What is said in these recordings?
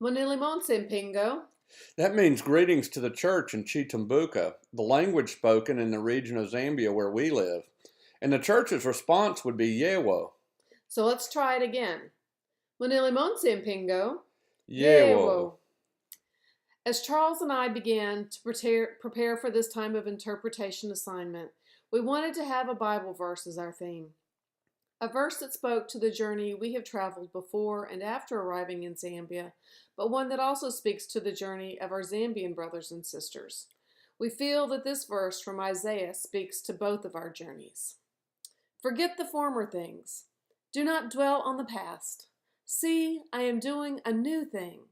Monilimonse Mpingo. That means greetings to the church in Chitumbuka, the language spoken in the region of Zambia where we live. And the church's response would be Yewo. So let's try it again. Monilimonse Mpingo. Yewo. As Charles and I began to prepare for this time of interpretation assignment, we wanted to have a Bible verse as our theme. A verse that spoke to the journey we have traveled before and after arriving in Zambia, but one that also speaks to the journey of our Zambian brothers and sisters. We feel that this verse from Isaiah speaks to both of our journeys. Forget the former things. Do not dwell on the past. See, I am doing a new thing.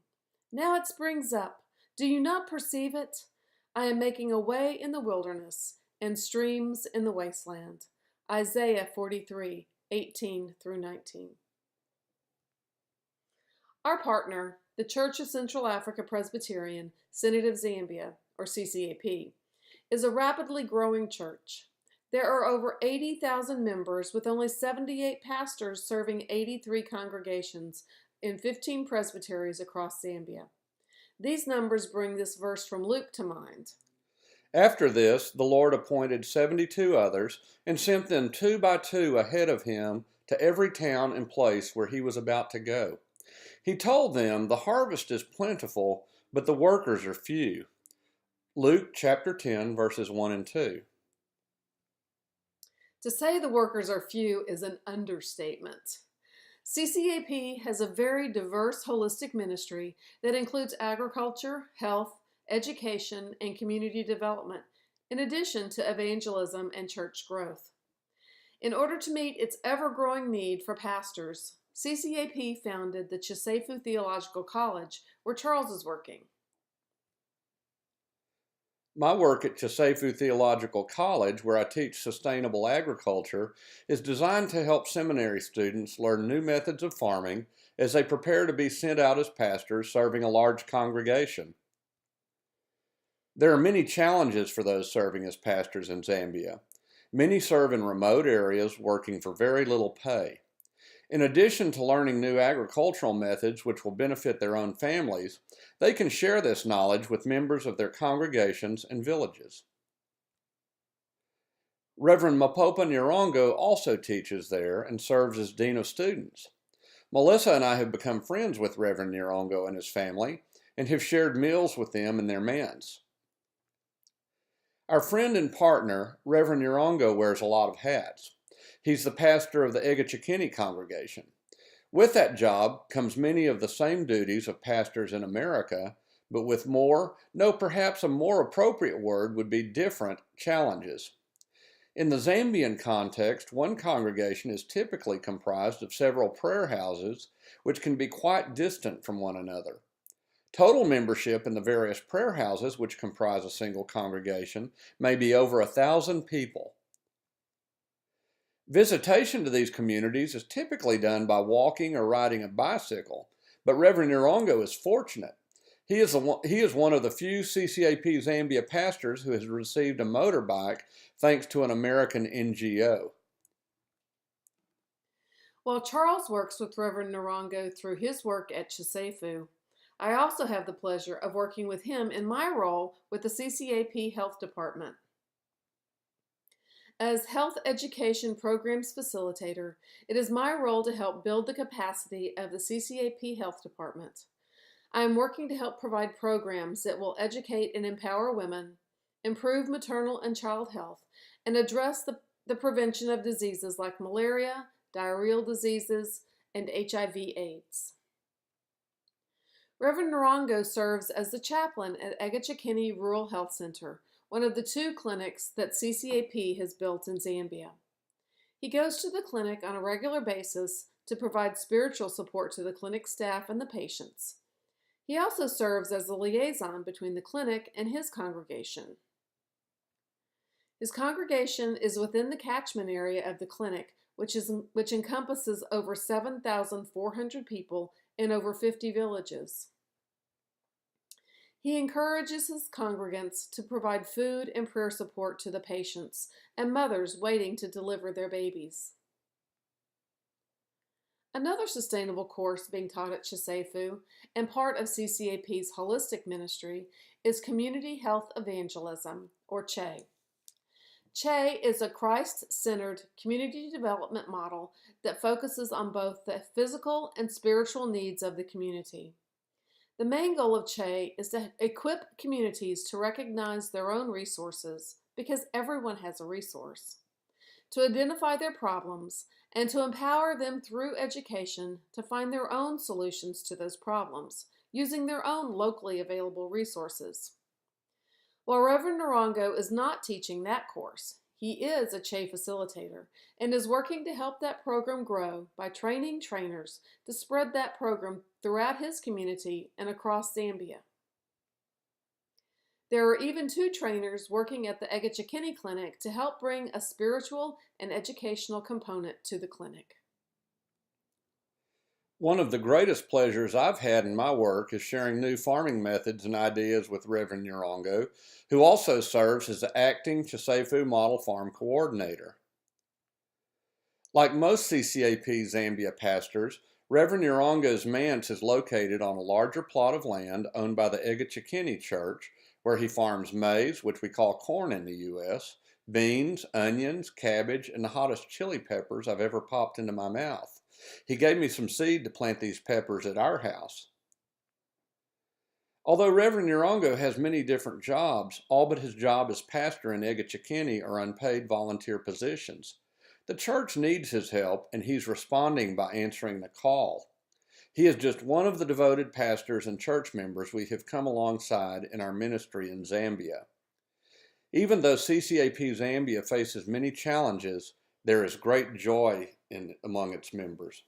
Now it springs up. Do you not perceive it? I am making a way in the wilderness and streams in the wasteland. Isaiah 43:18-19. Our partner, the Church of Central Africa Presbyterian Synod of Zambia, or CCAP, is a rapidly growing church. There are over 80,000 members with only 78 pastors serving 83 congregations in 15 presbyteries across Zambia. These numbers bring this verse from Luke to mind. After this, the Lord appointed 72 others and sent them 2 by 2 ahead of him to every town and place where he was about to go. He told them, "The harvest is plentiful, but the workers are few." Luke chapter 10, verses 1 and 2. To say the workers are few is an understatement. CCAP has a very diverse holistic ministry that includes agriculture, health, education, and community development, in addition to evangelism and church growth. In order to meet its ever-growing need for pastors, CCAP founded the U.S.A. Theological College, where Charles is working. My work at U.S.A. Theological College, where I teach sustainable agriculture, is designed to help seminary students learn new methods of farming as they prepare to be sent out as pastors serving a large congregation. There are many challenges for those serving as pastors in Zambia. Many serve in remote areas working for very little pay. In addition to learning new agricultural methods which will benefit their own families, they can share this knowledge with members of their congregations and villages. Reverend Mapopa Nyarongo also teaches there and serves as Dean of Students. Melissa and I have become friends with Reverend Nyarongo and his family and have shared meals with them and their manse. Our friend and partner, Reverend Nyarongo, wears a lot of hats. He's the pastor of the Egechikini congregation. With that job comes many of the same duties of pastors in America, but with perhaps a more appropriate word would be different challenges. In the Zambian context, one congregation is typically comprised of several prayer houses, which can be quite distant from one another. Total membership in the various prayer houses, which comprise a single congregation, may be over 1,000 people. Visitation to these communities is typically done by walking or riding a bicycle, but Reverend Nyarongo is fortunate. He is one of the few CCAP Zambia pastors who has received a motorbike thanks to an American NGO. While Charles works with Reverend Nyarongo through his work at CHISEFU, I also have the pleasure of working with him in my role with the CCAP Health Department. As Health Education Programs Facilitator, it is my role to help build the capacity of the CCAP Health Department. I am working to help provide programs that will educate and empower women, improve maternal and child health, and address the prevention of diseases like malaria, diarrheal diseases, and HIV/AIDS. Reverend Nyarongo serves as the chaplain at Egechikini Rural Health Center, one of the 2 clinics that CCAP has built in Zambia. He goes to the clinic on a regular basis to provide spiritual support to the clinic staff and the patients. He also serves as the liaison between the clinic and his congregation. His congregation is within the catchment area of the clinic, which encompasses over 7,400 people in over 50 villages. He encourages his congregants to provide food and prayer support to the patients and mothers waiting to deliver their babies. Another sustainable course being taught at CHSAFU and part of CCAP's holistic ministry is Community Health Evangelism, or CHE. CHE is a Christ-centered community development model that focuses on both the physical and spiritual needs of the community. The main goal of CHE is to equip communities to recognize their own resources, because everyone has a resource, to identify their problems, and to empower them through education to find their own solutions to those problems, using their own locally available resources. While Reverend Narongo is not teaching that course, he is a CHE facilitator and is working to help that program grow by training trainers to spread that program throughout his community and across Zambia. There are even 2 trainers working at the Egechikini Clinic to help bring a spiritual and educational component to the clinic. One of the greatest pleasures I've had in my work is sharing new farming methods and ideas with Reverend Narongo, who also serves as the acting CHSAFU Model Farm Coordinator. Like most CCAP Zambia pastors, Reverend Narongo's manse is located on a larger plot of land owned by the Egechikini Church, where he farms maize, which we call corn in the U.S., beans, onions, cabbage, and the hottest chili peppers I've ever popped into my mouth. He gave me some seed to plant these peppers at our house. Although Reverend Narongo has many different jobs, all but his job as pastor in Egechikini are unpaid volunteer positions. The church needs his help, and he's responding by answering the call. He is just one of the devoted pastors and church members we have come alongside in our ministry in Zambia. Even though CCAP Zambia faces many challenges, there is great joy among its members.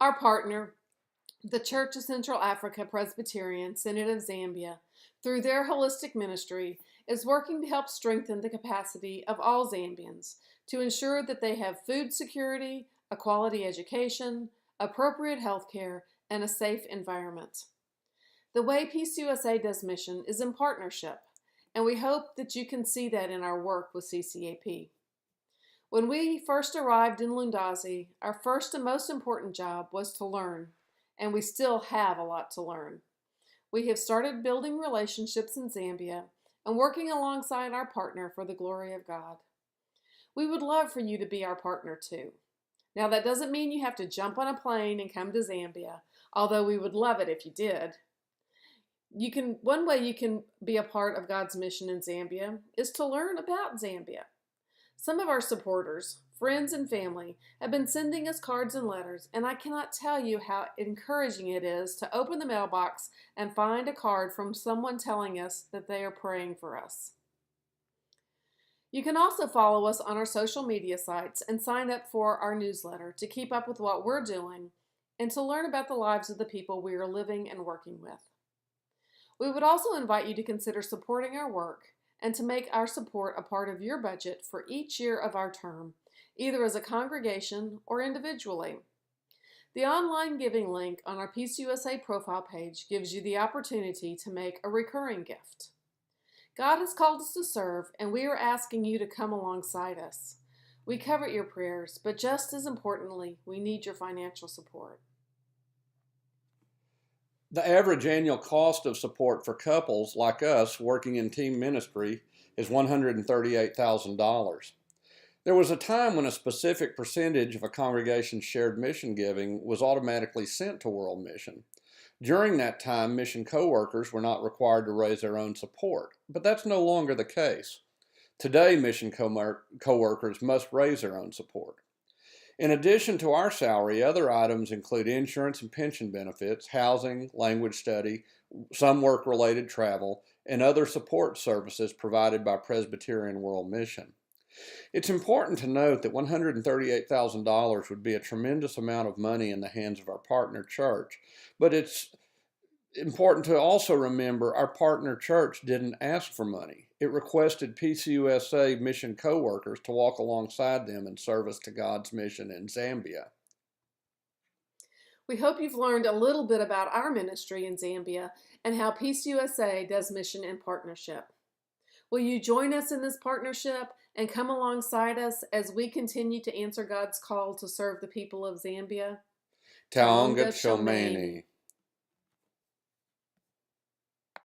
Our partner, the Church of Central Africa Presbyterian Synod of Zambia, through their holistic ministry, is working to help strengthen the capacity of all Zambians to ensure that they have food security, a quality education, appropriate health care, and a safe environment. The way Peace U.S.A. does mission is in partnership, and we hope that you can see that in our work with CCAP. When we first arrived in Lundazi, our first and most important job was to learn, and we still have a lot to learn. We have started building relationships in Zambia and working alongside our partner for the glory of God. We would love for you to be our partner too. Now, that doesn't mean you have to jump on a plane and come to Zambia, although we would love it if you did. One way you can be a part of God's mission in Zambia is to learn about Zambia. Some of our supporters, friends and family, have been sending us cards and letters, and I cannot tell you how encouraging it is to open the mailbox and find a card from someone telling us that they are praying for us. You can also follow us on our social media sites and sign up for our newsletter to keep up with what we're doing and to learn about the lives of the people we are living and working with. We would also invite you to consider supporting our work and to make our support a part of your budget for each year of our term, either as a congregation or individually. The online giving link on our Peace USA profile page gives you the opportunity to make a recurring gift. God has called us to serve, and we are asking you to come alongside us. We covet your prayers, but just as importantly, we need your financial support. The average annual cost of support for couples like us working in team ministry is $138,000. There was a time when a specific percentage of a congregation's shared mission giving was automatically sent to World Mission. During that time, mission co-workers were not required to raise their own support, but that's no longer the case. Today, mission co-workers must raise their own support. In addition to our salary, other items include insurance and pension benefits, housing, language study, some work-related travel, and other support services provided by Presbyterian World Mission. It's important to note that $138,000 would be a tremendous amount of money in the hands of our partner church, but it's important to also remember our partner church didn't ask for money. It requested U.S.A. mission co-workers to walk alongside them in service to God's mission in Zambia. We hope you've learned a little bit about our ministry in Zambia and how U.S.A. does mission in partnership. Will you join us in this partnership and come alongside us as we continue to answer God's call to serve the people of Zambia? Taonga Chomeni.